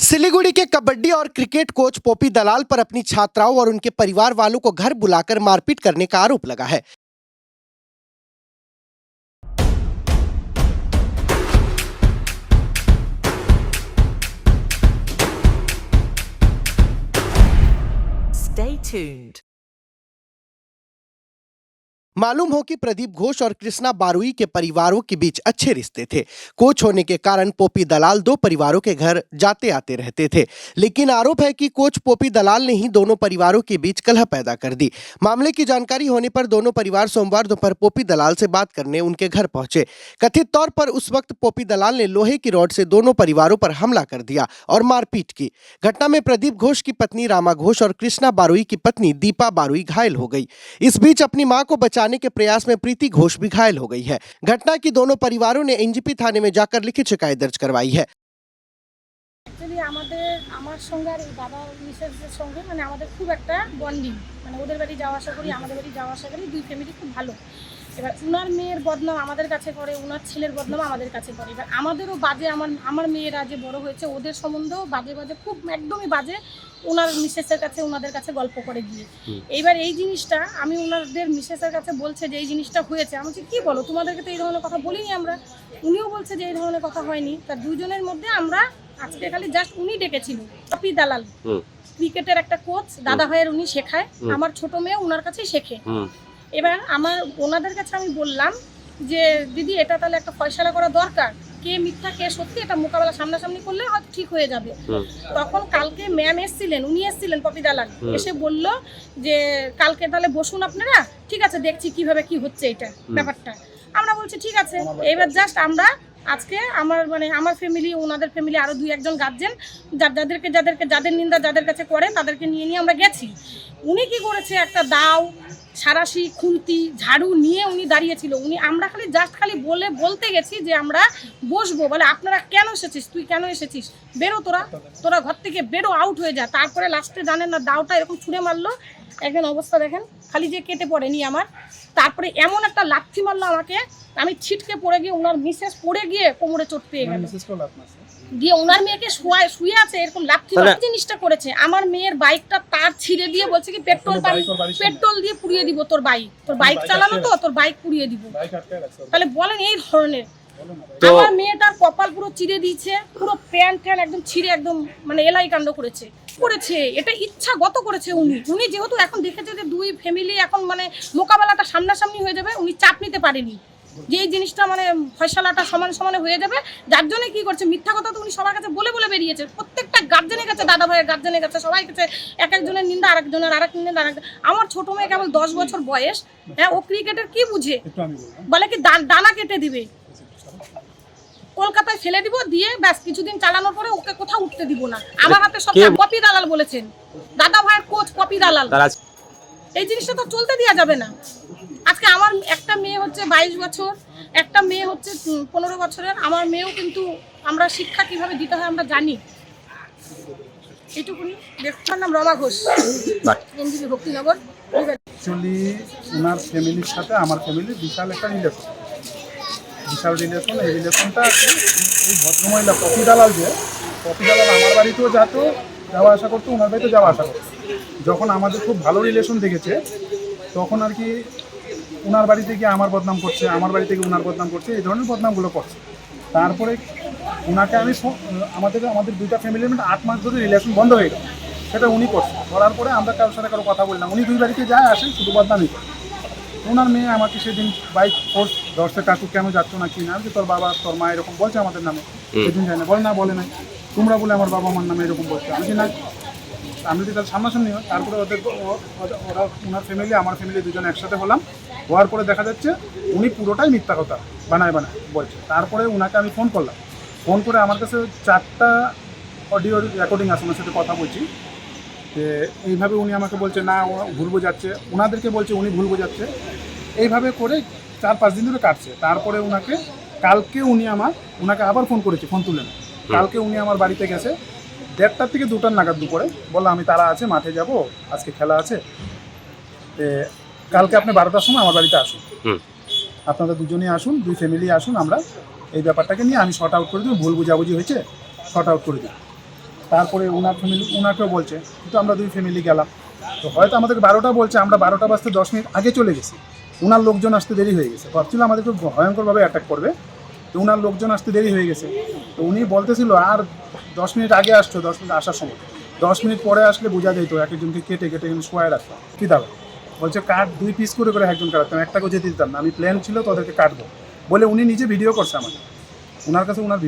सिलीगुड़ी के कबड्डी और cricket coach Poppy दलाल पर अपनी छात्राओं और उनके परिवार वालों को घर बुलाकर मारपीट करने का आरोप लगा है। Stay tuned. मालूम हो कि प्रदीप घोष और कृष्णा बारुई के परिवारों के बीच अच्छे रिश्ते थे। कोच होने के कारण पोपी दलाल दो परिवारों के घर जाते आते रहते थे, लेकिन आरोप है कि कोच पोपी दलाल ने ही दोनों परिवारों के बीच कलह पैदा कर दी। मामले की जानकारी होने पर दोनों परिवार सोमवार दोपहर पोपी दलाल से बात करने उनके घर पहुंचे। कथित तौर पर उस वक्त पोपी दलाल ने लोहे की रॉड से दोनों परिवारों पर हमला कर दिया और मारपीट की। घटना में प्रदीप घोष की पत्नी रामा घोष और कृष्णा बारुई की पत्नी दीपा बारुई घायल हो गई। इस बीच अपनी मां को बचाने के प्रयास में प्रीति घोष भी घायल हो गई है। घटना की दोनों परिवारों ने एनजीपी थाने में जाकर लिखित शिकायत दर्ज करवाई है। আমার সঙ্গে আর এই বাবা মিসেসের সঙ্গে আমাদের খুব একটা বন্ডিং, ওদের বাড়ি যাওয়া আসা করি, আমাদের বাড়ি যাওয়া আসা করি, দুই ফ্যামিলি খুব ভালো। এবার উনার মেয়ের বদনাম আমাদের কাছে করে, উনার ছেলের বদনাম আমাদের কাছে করে। এবার আমাদেরও বাজে, আমার মেয়েরা যে বড় হয়েছে ওদের সম্বন্ধেও বাজে বাজে, খুব একদমই বাজে ওনার মিসেসের কাছে, ওনাদের কাছে গল্প করে গিয়ে। এইবার এই জিনিসটা আমি ওনাদের মিসেসের কাছে বলছে যে এই জিনিসটা হয়েছে। আমি বলছি কি বলো, তোমাদেরকে তো এই ধরনের কথা বলিনি আমরা। উনিও বলছে যে এই ধরনের কথা হয়নি। তা দুজনের মধ্যে আমরা আজকে খালি জাস্ট উনি ডেকেছিল পপি দালাল, ক্রিকেটের একটা কোচ, দাদা ভাইয়ের উনি শেখায়, আমার ছোট মেয়ে ওনার কাছেই শেখে। এবার ওনাদের কাছে আমি বললাম যে দিদি এটা তাহলে একটা ফয়সালা করা দরকার, কে মিথ্যা কে সত্যি এটা মোকাবেলা সামনাসামনি করলে হয়তো ঠিক হয়ে যাবে। তখন কালকে ম্যাম এসেছিলেন, উনি এসেছিলেন পপি দালাল, এসে বলল যে কালকে তাহলে বসুন আপনারা, ঠিক আছে দেখছি কিভাবে কি হচ্ছে এটা ব্যাপারটা। আমরা বলছি ঠিক আছে। এবার জাস্ট আমরা আজকে আমার ফ্যামিলি, ওনাদের ফ্যামিলি, আরো দুই একজন গার্জেন যাদের নিন্দা যাদের কাছে করে তাদেরকে নিয়ে আমরা গেছি। উনি কি করেছে, একটা দাও, সারাশি, খুন্তি, ঝাড়ু নিয়ে উনি দাঁড়িয়েছিল। আমরা খালি বলতে গেছি যে আমরা বসবো, বলে আপনারা কেন এসেছিস, তুই কেন এসেছিস, বেরো তোরা ঘর থেকে বেরো, আউট হয়ে যা। তারপরে লাস্টে জানেন না দাওটা এরকম ছুঁড়ে মারলো, একজন অবস্থা দেখেন খালি যে কেটে পড়েনি আমার। তারপরে এমন একটা লাথি মারলো আমাকে, আমি ছিটকে পড়ে গিয়ে ওনার মিসেস পড়ে গিয়ে কোমরে চোট পেয়ে গেল, দিয়ে ওনার মেয়েকে শুয়ে আছে এরকম লাথি জিনিসটা করেছে। আমার মেয়ের বাইকটা তার ছিঁড়ে দিয়ে বলছে কি পেট্রোল দিয়ে পুড়িয়ে দিব তোর বাইক চালানো, তো তোর বাইক পুড়িয়ে দিব। তাহলে বলেন এই ধরনের। আমার মেয়েটার কপাল পুরো চিড়ে দিয়েছে, পুরো প্যান্ট একদম ছিঁড়ে একদম এলাই কাণ্ড করেছে। এটা ইচ্ছাগত করেছে উনি যেহেতু এখন দেখেছে যে দুই ফ্যামিলি এখন মোকাবেলাটা সামনাসামনি হয়ে যাবে, উনি চাপ নিতে পারেনি যে এই জিনিসটা ফয়সালাটা সমানে হয়ে যাবে। যার জন্য কি করছে, মিথ্যা কথা তো উনি সবার কাছে বলে বেরিয়েছে, প্রত্যেকটা গার্জেনের কাছে, দাদা ভাইয়ের গার্জেনের কাছে, সবাই কাছে এক একজনের নিন্দা, আরেকজনের নিন্দা। আমার ছোট মেয়ে কেবল 10 বছর বয়স, হ্যাঁ, ও ক্রিকেটের কি বুঝে, বলে কি ডানা কেটে দিবে, কলকাতায় ফেলে দিব, দিয়ে ব্যাস কিছুদিন চালানোর পরে ওকে কোথাও উঠতে দিব না। আমার হাতে সব পপি দালাল বলেছেন, দাদা ভাইয়ের কোচ পপি দালাল। এই জিনিসটা তো চলতে দেওয়া যাবে না। আজকে আমার একটা মেয়ে হচ্ছে 22 বছর, একটা মেয়ে হচ্ছে 15 বছরের। আমার মেয়েও কিন্তু আমরা শিক্ষা কিভাবে দিতে হয় আমরা জানি। এইটুকুনি। দেখুন, নাম রমা ঘোষ, এনজিপি ভক্তিনগর। অ্যাকচুয়ালি ওনার ফ্যামিলির সাথে আমার ফ্যামিলির বিশাল একটা রিলেশন। এই রিলেশনটা এই ভদ্রমহিলা পপি দালাল আমার বাড়িতেও যাওয়া আসা করতো, ওনার বাড়িতেও যাওয়া আসা করতো। যখন আমাদের খুব ভালো রিলেশন দেখেছে তখন আর কি ওনার বাড়িতে গিয়ে আমার বদনাম করছে, আমার বাড়ি থেকে ওনার বদনাম করছে, এই ধরনের বদনামগুলো করছে। তারপরে ওনাকে আমি আমাদের দুইটা ফ্যামিলির 8 মাস ধরে রিলেশন বন্ধ হয়ে গেল, সেটা উনি করছে। করার পরে আমরা কারোর সাথে কারো কথা বললাম, উনি দুই বাড়িতে যায় আসেন, শুধু বদনামই করে। ওনার মেয়ে আমাকে সেদিন বাইক ফোর্স ধরছে, কাকু কেন যাচ্ছ না কি না, যে তোর বাবা তোর মা এরকম বলছে আমাদের নামে। সেদিন যায় না, বলে নাই, তোমরা বলে আমার বাবা মার নামে এরকম বলছে। আমি না, আমি যদি তার সামনাসামনি হয়। তারপরে ওরা ওনার ফ্যামিলি আমার ফ্যামিলি দুজন একসাথে হওয়ার পরে দেখা যাচ্ছে উনি পুরোটাই মিথ্যা কথা বানায় বলছে। তারপরে ওনাকে আমি ফোন করলাম, ফোন করে আমার কাছে 4টা অডিও রেকর্ডিং আছে, ওনার সাথে কথা বলছি যে এইভাবে উনি আমাকে বলছে না ভুল বোঝাচ্ছে, ওনাদেরকে বলছে উনি ভুল বোঝাচ্ছে। এইভাবে করে 4-5 দিন ধরে কাটছে। তারপরে কালকে ওনাকে আবার ফোন করেছি, ফোন তুলে না। কালকে উনি আমার বাড়িতে গেছে 1:30 থেকে 2টা নাগাদ দুপুরে, বললো আমি তারা আছে, মাঠে যাব, আজকে খেলা আছে, কালকে আপনি 12টার সময় আমার বাড়িতে আসুন, আপনারা দুজনেই আসুন, দুই ফ্যামিলি আসুন, আমরা এই ব্যাপারটাকে নিয়ে আমি শর্ট আউট করে দিই, ভুল বুঝাবুঝি হয়েছে শর্ট আউট করে দিই। তারপরে ওনার ফ্যামিলি ওনাকেও বলছে, কিন্তু আমরা 2 ফ্যামিলি গেলাম। তো হয়তো আমাদেরকে 12টা বলছে, আমরা 12টা বাজতে 10 মিনিট আগে চলে গেছি। ওনার লোকজন আসতে দেরি হয়ে গেছে, ভাবছিল আমাদেরকে ভয়ঙ্করভাবে অ্যাটাক করবে। তো ওনার লোকজন আসতে দেরি হয়ে গেছে। তো উনি বলতেছিল আর 10 মিনিট আগে আসছো, 10 মিনিট আসার সময় 10 মিনিট পরে আসলে বোঝা যেত, এক একজনকে কেটে কেটে শোয়ায় রাখতাম। কী দাও বলছে কাট 2 পিস করে একজন কাটতাম, একটাকেও যেতে দিতাম না, আমি প্ল্যান ছিল তো ওদেরকে কাটবো বলে উনি নিজে ভিডিও করছে আমাদের। ওনার কাছে ওনার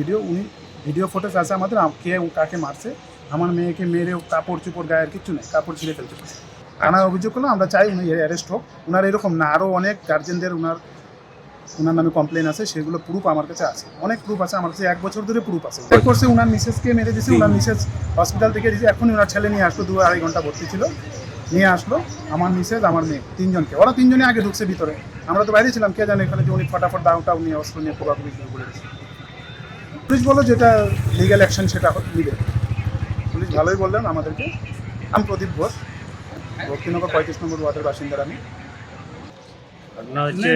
ভিডিও ফুটেজ আছে আমাদের, কে কাকে মারছে। আমার মেয়েকে মেরে কাপড় চোপড় গায়ের কিচ্ছু নেই, কাপড় ছিঁড়ে ফেলতে পারে। থানায় অভিযোগ করলো, আমরা চাই উনি অ্যারেস্ট হোক। ওনার এরকম না, আরও অনেক গার্জেনদের ওনার নামে কমপ্লেন আছে, সেগুলো প্রুফ আমার কাছে আছে, অনেক প্রুফ আছে আমার কাছে, 1 বছর ধরে প্রুফ আছে। চেক করছে ওনার মিসেসকে মেরে দিয়েছে, ওনার মিসেস হসপিটাল থেকে দিয়েছে, এখনই ওনার ছেলে নিয়ে আসলো, 2-2.5 ঘন্টা ভর্তি ছিল, নিয়ে আসলো আমার মিসেস আমার মেয়ে 3জনকে। ওরা 3জনই আগে ঢুকছে ভিতরে, আমরা তো বাইরে ছিলাম, কে জানে এখানে যে উনি ফটাফট দাউটা উনি অস্ত্র নিয়ে কোবাকুবি শুরু করে দিয়েছে। পুলিশ বলো যেটা লিগ্যাল অ্যাকশন সেটা নিবে। পুলিশ ভালোই বললেন আমাদেরকে। আমি প্রদীপ ঘোষ, ভক্তিনগর 35 নম্বর ওয়ার্ডের বাসিন্দার আমি। ঘটনা হচ্ছে,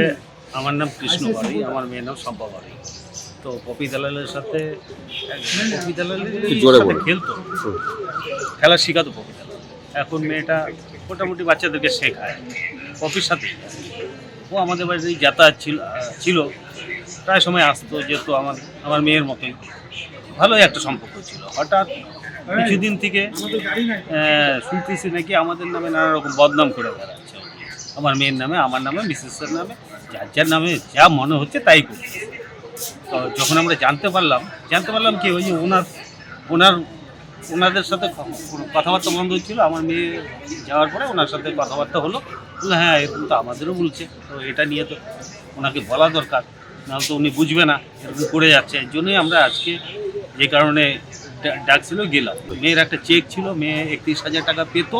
আমার নাম কৃষ্ণ বাড়ি, আমার মেয়ের নাম শম্পা বাড়ি। তো পপি দালালের সাথে পপি দালালের সাথে খেলতো, খেলা শেখাতো পপি দালাল। এখন মেয়েটা মোটামুটি বাচ্চাদেরকে শেখায় পপির সাথে। ও আমাদের বাড়িতে যাতায়াত ছিল প্রায় সময় আসতো, যেহেতু আমার মেয়ের মতোই ভালোই একটা সম্পর্ক ছিল। হঠাৎ কিছুদিন থেকে শুনতেছি নাকি আমাদের নামে নানা রকম বদনাম করে বেড়াচ্ছে, আমার মেয়ের নামে, আমার নামে, মিসেসের নামে, যার নামে যা মনে হচ্ছে তাই করছে। তো যখন আমরা জানতে পারলাম কি ওই যে ওনাদের সাথে কথাবার্তা বন্ধ হচ্ছিল। আমার মেয়ে যাওয়ার পরে ওনার সাথে কথাবার্তা হলো, বললো হ্যাঁ এরকম তো আমাদেরও বলছে, তো এটা নিয়ে তো ওনাকে বলা দরকার, নাহলে তো উনি বুঝবে না এরকম করে যাচ্ছে। এই জন্যই আমরা আজকে যে কারণে ডাকছিল গেলাম। মেয়ের একটা চেক ছিল, মেয়ে 31,000 টাকা পেত,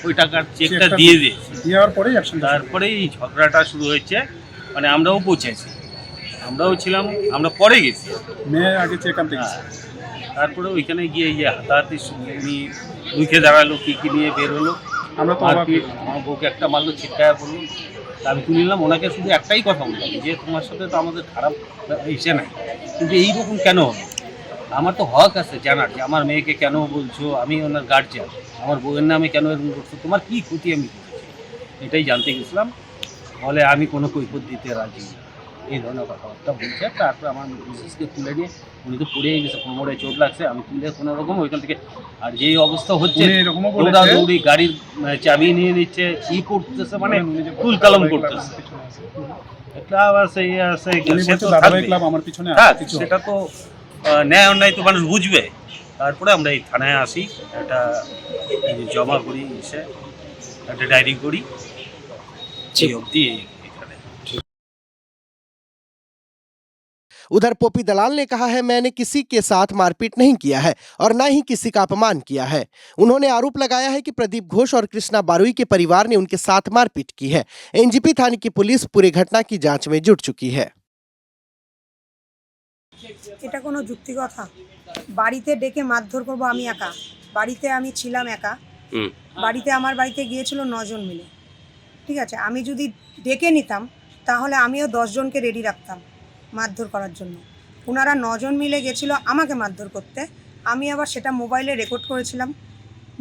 ওই টাকার চেকটা দিয়ে দিয়েছে। দেওয়ার পরেই অ্যাকশন, তারপরেই এই ঝগড়াটা শুরু হয়েছে। মানে আমরাও পৌঁছেছি, আমরাও ছিলাম, আমরা পরে গেছি, মেয়ে আগে চেক আনতে গেছে। তারপরে ওইখানে গিয়ে ইয়ে হাতাহাতি উনি মুখে দাঁড়ালো, কী নিয়ে বের হলো। আমরা তো আমার বউকে একটা মারলো, চিৎকার করলো। তা আমি তুলে নিলাম, ওনাকে শুধু একটাই কথা বললাম যে তোমার সাথে তো আমাদের খারাপ ইসে নাই, কিন্তু এইরকম কেন হলো? আমার তো হক আছে জানার যে আমার মেয়েকে কেন বলছো, আমি ওনার গার্জিয়ান, আমার বউয়ের নামে কেন এরকম করছো, তোমার কী ক্ষতি আমি করেছি, এটাই জানতে গেছিলাম। বলে আমি কোনো কৈফিয়ত দিতে রাজি না, এই ধরনের কথাবার্তা বলছে। তারপর আমার মিসেসকে তুলে নিয়ে, উনি তো পড়েই গেছে, কোমরে চোট লাগছে, আমি তুলে কোনো রকম ওইখান থেকে, আর যেই অবস্থা হচ্ছে দৌড়াদৌড়ি, গাড়ির চাবি নিয়ে নিচ্ছে, কি করতেছে মানে তুল কালাম করতেছে। এটা আছে ইয়ে আছে, আমার পিছনে সেটা তো ন্যায় অন্যায় তো মানুষ বুঝবে। তারপরে আমরা এই থানায় আসি, একটা জমা করি, এসে একটা ডায়েরি করি, এই অবধি এখানে। उधर पोपी दलाल ने कहा है, मैंने किसी के साथ मारपीट नहीं किया है और न ही किसी का अपमान किया है। उन्होंने आरोप लगाया है कि प्रदीप घोष और कृष्णा बारुई के परिवार ने उनके साथ मारपीट की है। एनजीपी थाने की पुलिस पूरी घटना की जांच में जुट चुकी है। এটা কোনো যুক্তি কথা? বাড়িতে ডেকে মারধর করবো? আমি একা বাড়িতে, আমি ছিলাম একা বাড়িতে, আমার বাড়িতে গিয়েছিল 9 জন মিলে, ঠিক আছে। আমি যদি ডেকে নিতাম তাহলে আমিও 10 জনকে রেডি রাখতাম মারধর করার জন্য। ওনারা 9 জন মিলে গেছিলো আমাকে মারধর করতে। আমি আবার সেটা মোবাইলে রেকর্ড করেছিলাম।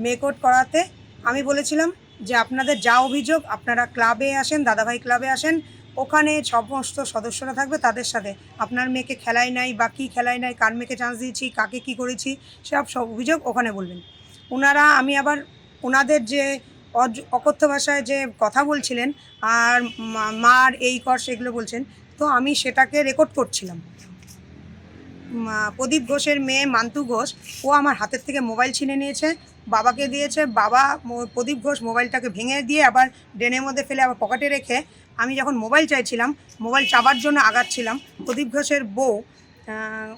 রেকর্ড করাতে আমি বলেছিলাম যে আপনাদের যা অভিযোগ আপনারা ক্লাবে আসেন, দাদাভাই ক্লাবে আসেন, ওখানে সমস্ত সদস্যরা থাকবে, তাদের সাথে আপনার মেয়েকে খেলায় নাই বা কী খেলায় নাই, কার মেয়েকে চান্স দিয়েছি, কাকে কী করেছি, সব অভিযোগ ওখানে বলবেন ওনারা। আমি আবার ওনাদের যে অকথ্য ভাষায় যে কথা বলছিলেন আর মার এই কর সেগুলো বলছেন, তো আমি সেটাকে রেকর্ড করছিলাম। প্রদীপ ঘোষের মেয়ে মান্তু ঘোষ, ও আমার হাতের থেকে মোবাইল ছিনে নিয়েছে, বাবাকে দিয়েছে। বাবা প্রদীপ ঘোষ মোবাইলটাকে ভেঙে দিয়ে আবার ড্রেনের মধ্যে ফেলে আবার পকেটে রেখে, আমি যখন মোবাইল চাইছিলাম, মোবাইল চাবার জন্য আগাচ্ছিলাম, প্রদীপ ঘোষের বউ,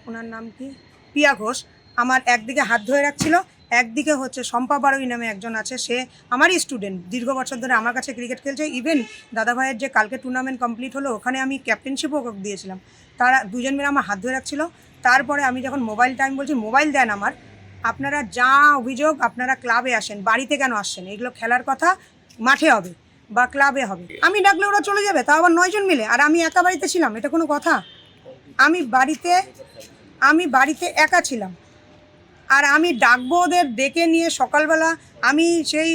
ওনার নাম কি, পিয়া ঘোষ, আমার একদিকে হাত ধরে রাখছিল, একদিকে হচ্ছে শম্পা বারুই নামে একজন আছে, সে আমারই স্টুডেন্ট, দীর্ঘ বছর ধরে আমার কাছে ক্রিকেট খেলছে। ইভেন দাদাভাইয়ের যে কালকে টুর্নামেন্ট কমপ্লিট হলো ওখানে আমি ক্যাপ্টেনশিপও দিয়েছিলাম। তারা দুজন মিলে আমার হাত ধরে রাখছিল। তারপরে আমি যখন মোবাইলটা, আমি বলছি মোবাইল দেন আমার, আপনারা যা অভিযোগ আপনারা ক্লাবে আসেন, বাড়িতে কেন আসছেন? এগুলো খেলার কথা মাঠে হবে বা ক্লাবে হবে, আমি ডাকলে ওরা চলে যাবে, তাও আবার 9 জন মিলে, আর আমি একা বাড়িতে ছিলাম, এটা কোনো কথা? আমি বাড়িতে একা ছিলাম, আর আমি ডাকবো ওদের, ডেকে নিয়ে সকালবেলা আমি সেই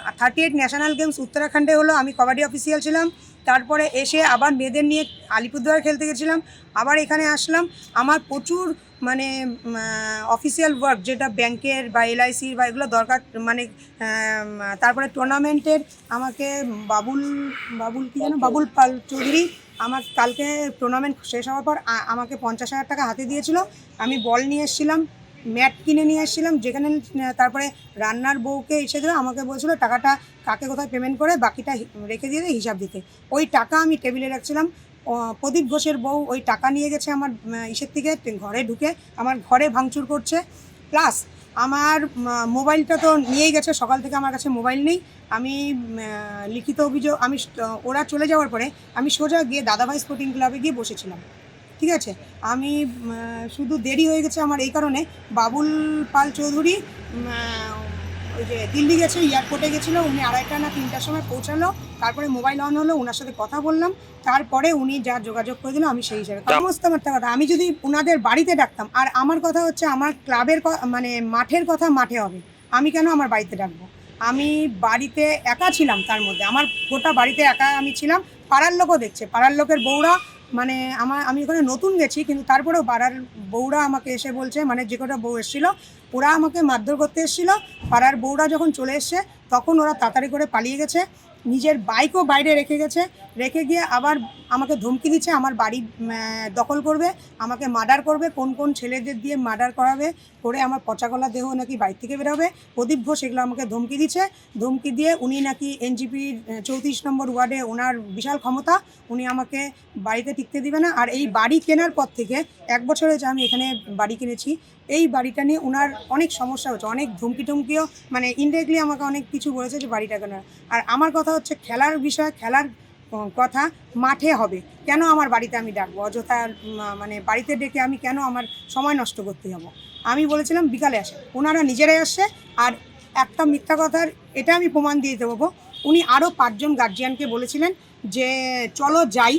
38 ন্যাশনাল গেমস উত্তরাখণ্ডে হলো, আমি কবাডি অফিসিয়াল ছিলাম। তারপরে এসে আবার মেয়েদের নিয়ে আলিপুরদুয়ার খেলতে গেছিলাম, আবার এখানে আসলাম। আমার প্রচুর মানে অফিসিয়াল ওয়ার্ক, যেটা ব্যাংকের বা LICর বা এগুলো দরকার, মানে তারপরে টুর্নামেন্টের আমাকে বাবুল কি যেন বাবুল পাল চৌধুরী আমার কালকে টুর্নামেন্ট শেষ হওয়ার পর আমাকে 50,000 টাকা হাতে দিয়েছিল। আমি বল নিয়ে এসেছিলাম, ম্যাট কিনে নিয়ে এসেছিলাম, যেখানে তারপরে রান্নার বউকে এসে দেবে, আমাকে বলছিল টাকাটা কাকে কোথায় পেমেন্ট করে বাকিটা রেখে দিয়ে হিসাব দিতে। ওই টাকা আমি টেবিলে রাখছিলাম। প্রদীপ ঘোষের বউ ওই টাকা নিয়ে গেছে আমার ইসের থেকে, ঘরে ঢুকে আমার ঘরে ভাঙচুর করছে। প্লাস আমার মোবাইলটা তো নিয়েই গেছে, সকাল থেকে আমার কাছে মোবাইল নেই। আমি লিখিত অভিযোগ, আমি ওরা চলে যাওয়ার পরে আমি সোজা গিয়ে দাদাভাই স্পোর্টিং ক্লাবে গিয়ে বসেছিলাম। ঠিক আছে, আমি শুধু দেরি হয়ে গেছে আমার এই কারণে, বাবুল পাল চৌধুরী ওই যে দিল্লি গেছে, এয়ারপোর্টে গেছিলো, উনি 2:30 না 3টার সময় পৌঁছালো। তারপরে মোবাইল অন হলো, ওনার সাথে কথা বললাম, তারপরে উনি যা যোগাযোগ করে দিল আমি সেই হিসাবে সমস্ত একটা কথা। আমি যদি ওনাদের বাড়িতে ডাকতাম, আর আমার কথা হচ্ছে আমার ক্লাবের মানে মাঠের কথা মাঠে হবে, আমি কেন আমার বাড়িতে ডাকবো? আমি বাড়িতে একা ছিলাম, তার মধ্যে আমার গোটা বাড়িতে একা আমি ছিলাম। পাড়ার লোকও দেখছে, পাড়ার লোকের বউরা, মানে আমি ওখানে নতুন গেছি, কিন্তু তারপরেও পাড়ার বউরা আমাকে এসে বলছে, মানে যে কটা বউ এসেছিলো ওরা আমাকে মারধর করতে এসেছিলো। পাড়ার বউরা যখন চলে এসছে তখন ওরা তাড়াতাড়ি করে পালিয়ে গেছে, নিজের বাইকও বাইরে রেখে গেছে, রেখে গিয়ে আবার আমাকে ধমকি দিচ্ছে আমার বাড়ি দখল করবে, আমাকে মার্ডার করবে, কোন কোন ছেলেদের দিয়ে মার্ডার করাবে, করে আমার পচাগলা দেহ নাকি বাড়ি থেকে বেরোবে। প্রদীপ ঘোষ এগুলো আমাকে ধমকি দিচ্ছে। ধমকি দিয়ে উনি নাকি NGPর 34 নম্বর ওয়ার্ডে ওনার বিশাল ক্ষমতা, উনি আমাকে বাড়িতে টিকতে দিবে না। আর এই বাড়ি কেনার পর থেকে 1 বছর হয়েছে আমি এখানে বাড়ি কিনেছি, এই বাড়িটা নিয়ে ওনার অনেক সমস্যা হচ্ছে, অনেক ধমকি টমকিও, মানে ইনডাইরেক্টলি আমাকে অনেক কিছু বলেছে যে বাড়িটা কেনার। আর আমার কথা হচ্ছে খেলার বিষয়, খেলার কথা মাঠে হবে, কেন আমার বাড়িতে আমি ডাকবো অযথা? মানে বাড়িতে ডেকে আমি কেন আমার সময় নষ্ট করতে যাব? আমি বলেছিলাম বিকালে আসে, ওনারা নিজেরাই আসছে। আর একটা মিথ্যা কথার এটা আমি প্রমাণ দিয়ে দেবো, উনি আরও 5 জন গার্জিয়ানকে বলেছিলেন যে চলো যাই,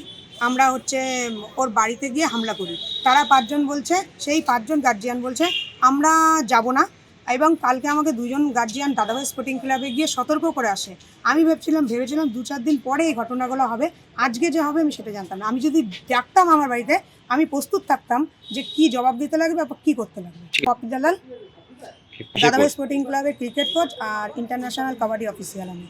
আমরা হচ্ছে ওর বাড়িতে গিয়ে হামলা করি। তারা 5 জন বলছে, সেই 5 জন গার্জিয়ান বলছে আমরা যাব না। এবং কালকে আমাকে 2 জন গার্জিয়ান দাদাভাই স্পোর্টিং ক্লাবে গিয়ে সতর্ক করে আসে। আমি ভেবেছিলাম 2-4 দিন পরে এই ঘটনাগুলো হবে, আজকে যে হবে আমি সেটা জানতাম না। আমি যদি ডাকতাম আমার বাড়িতে, আমি প্রস্তুত থাকতাম যে কি জবাব দিতে লাগবে বা কী করতে লাগবে। পপি দালাল, দাদাভাই স্পোর্টিং ক্লাবের ক্রিকেট কোচ আর ইন্টারন্যাশনাল কাবাডি অফিসিয়াল আমি।